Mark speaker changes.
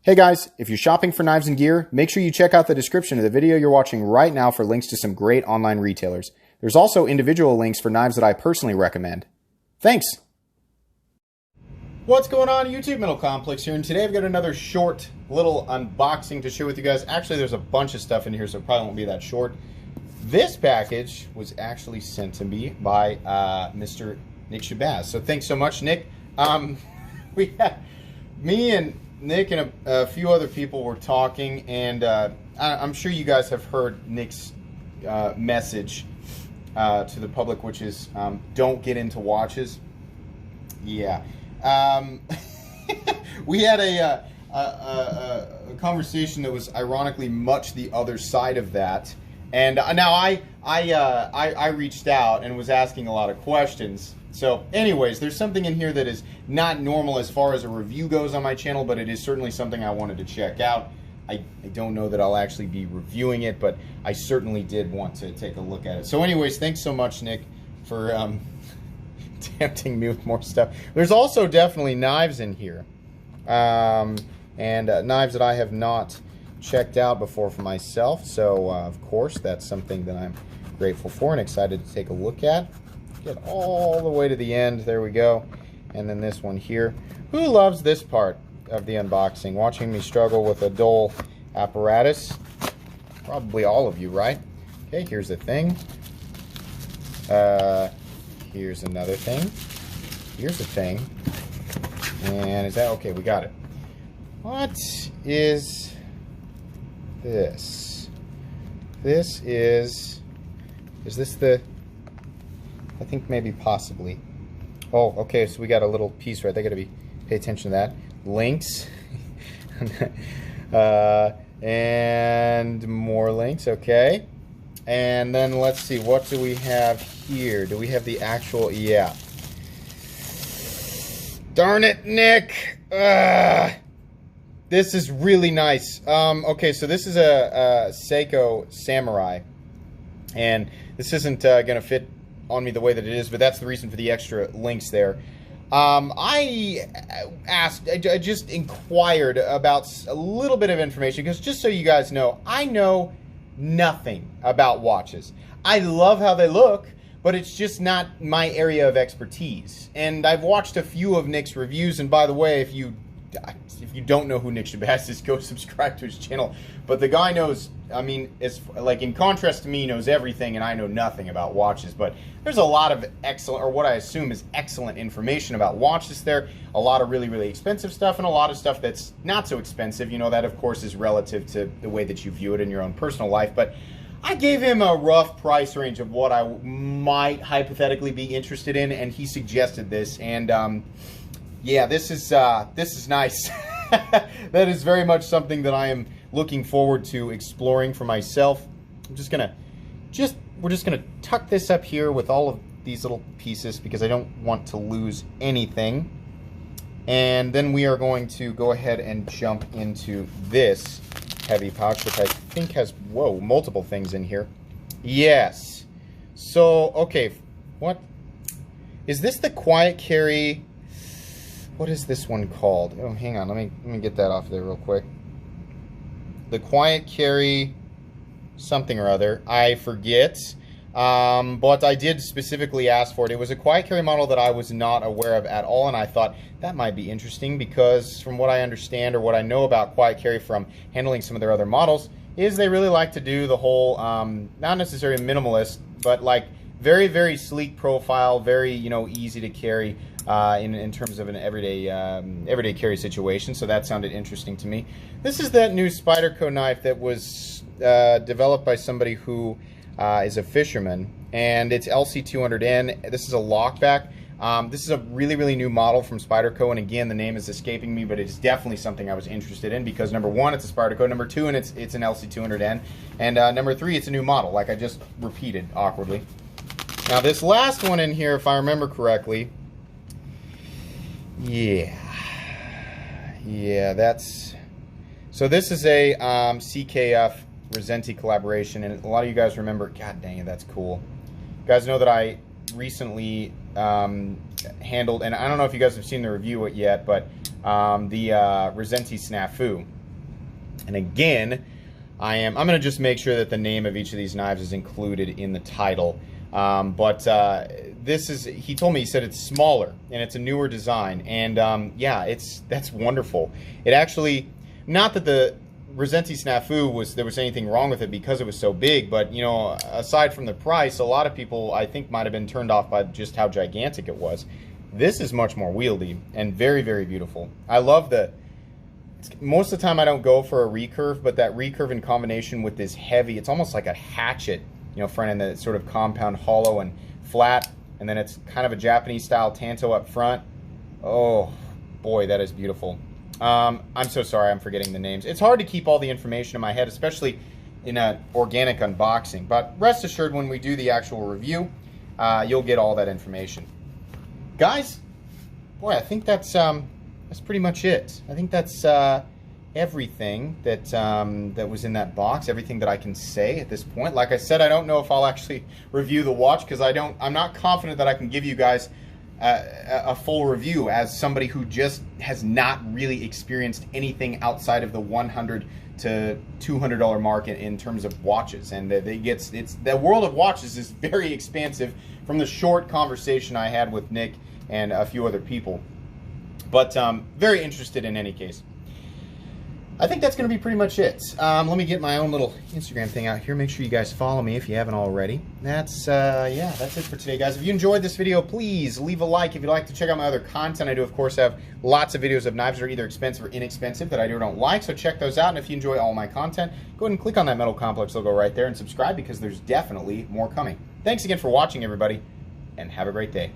Speaker 1: Hey guys, if you're shopping for knives and gear, make sure you check out the description of the video you're watching right now for links to some great online retailers. There's also individual links for knives that I personally recommend. Thanks! What's going on, YouTube? Metal Complex here, and today I've got another short little unboxing to share with you guys. Actually, there's a bunch of stuff in here, so it probably won't be that short. This package was actually sent to me by Mr. Nick Shabazz. So thanks so much, Nick. Me and Nick and a few other people were talking, and I'm sure you guys have heard Nick's message to the public, which is don't get into watches. Yeah. We had a conversation that was ironically much the other side of that, and now I reached out and was asking a lot of questions. So anyways, there's something in here that is not normal as far as a review goes on my channel, but it is certainly something I wanted to check out. I don't know that I'll actually be reviewing it, but I certainly did want to take a look at it. So anyways, thanks so much, Nick, for tempting me with more stuff. There's also definitely knives in here, and knives that I have not checked out before for myself. So of course, that's something that I'm grateful for and excited to take a look at. Get all the way to the end. There we go. And then this one here. Who loves this part of the unboxing? Watching me struggle with a dull apparatus? Probably all of you, right? Okay, here's the thing. Here's another thing. Here's the thing. And is that okay? We got it. What is this? This is this the... I think maybe possibly. Oh, okay, so we got a little piece right there. Gotta pay attention to that. Links. And more links, okay. And then let's see, what do we have here? Do we have the actual, yeah. Darn it, Nick. This is really nice. Okay, so this is a Seiko Samurai. And this isn't gonna fit on me the way that it is, but that's the reason for the extra links there. I just inquired about a little bit of information, because just so you guys know, I know nothing about watches. I love how they look, but it's just not my area of expertise. And I've watched a few of Nick's reviews, and by the way, if you don't know who Nick Shabazz is, go subscribe to his channel. But the guy knows, I mean, it's like, in contrast to me, knows everything, and I know nothing about watches. But there's a lot of excellent, or what I assume is excellent information about watches there. A lot of really, really expensive stuff, and a lot of stuff that's not so expensive. You know, that of course is relative to the way that you view it in your own personal life. But I gave him a rough price range of what I might hypothetically be interested in, and he suggested this. And yeah, this is nice. That is very much something that I am looking forward to exploring for myself. We're just gonna tuck this up here with all of these little pieces, because I don't want to lose anything. And then we are going to go ahead and jump into this heavy pouch, which I think has, whoa, multiple things in here. Yes. So, okay, what is this? The quiet carry? What is this one called? Oh, hang on. Let me get that off there real quick. The quiet carry something or other. I forget. But I did specifically ask for it. It was a quiet carry model that I was not aware of at all, and I thought that might be interesting, because from what I understand, or what I know about quiet carry from handling some of their other models, is they really like to do the whole, not necessarily minimalist, but like very, very sleek profile, very, you know, easy to carry. In terms of an everyday carry situation, so that sounded interesting to me. This is that new Spyderco knife that was developed by somebody who is a fisherman, and it's LC200N. This is a lockback. This is a really, really new model from Spyderco, and again, the name is escaping me, but it's definitely something I was interested in, because number one, it's a Spyderco, number two, and it's an LC200N, and number three, it's a new model, like I just repeated awkwardly. Now, this last one in here, if I remember correctly, yeah, that's, so this is a CKF Rassenti collaboration, and a lot of you guys remember, god dang it, that's cool. You guys know that I recently handled, and I don't know if you guys have seen the review yet, but the Rassenti Snafu. And again, I'm going to just make sure that the name of each of these knives is included in the title. This is, he told me, he said it's smaller and it's a newer design. And yeah, that's wonderful. It actually, not that the Rassenti Snafu there was anything wrong with it because it was so big, but you know, aside from the price, a lot of people I think might have been turned off by just how gigantic it was. This is much more wieldy and very, very beautiful. I love most of the time I don't go for a recurve, but that recurve in combination with this heavy, it's almost like a hatchet, you know, front end that's sort of compound, hollow and flat, and then it's kind of a Japanese style tanto up front. Oh boy, that is beautiful. I'm so sorry I'm forgetting the names. It's hard to keep all the information in my head, especially in an organic unboxing, but rest assured when we do the actual review, you'll get all that information. Guys, boy, I think that's pretty much it. I think that's everything that was in that box, everything that I can say at this point. Like I said, I don't know if I'll actually review the watch because I'm not confident that I can give you guys a full review as somebody who just has not really experienced anything outside of the $100 to $200 mark in terms of watches. And the world of watches is very expansive from the short conversation I had with Nick and a few other people. But very interested in any case. I think that's going to be pretty much it. Let me get my own little Instagram thing out here. Make sure you guys follow me if you haven't already. That's it for today, guys. If you enjoyed this video, please leave a like. If you'd like to check out my other content, I do, of course, have lots of videos of knives that are either expensive or inexpensive that I do or don't like, so check those out. And if you enjoy all my content, go ahead and click on that Metal Complex logo right there and subscribe because there's definitely more coming. Thanks again for watching, everybody, and have a great day.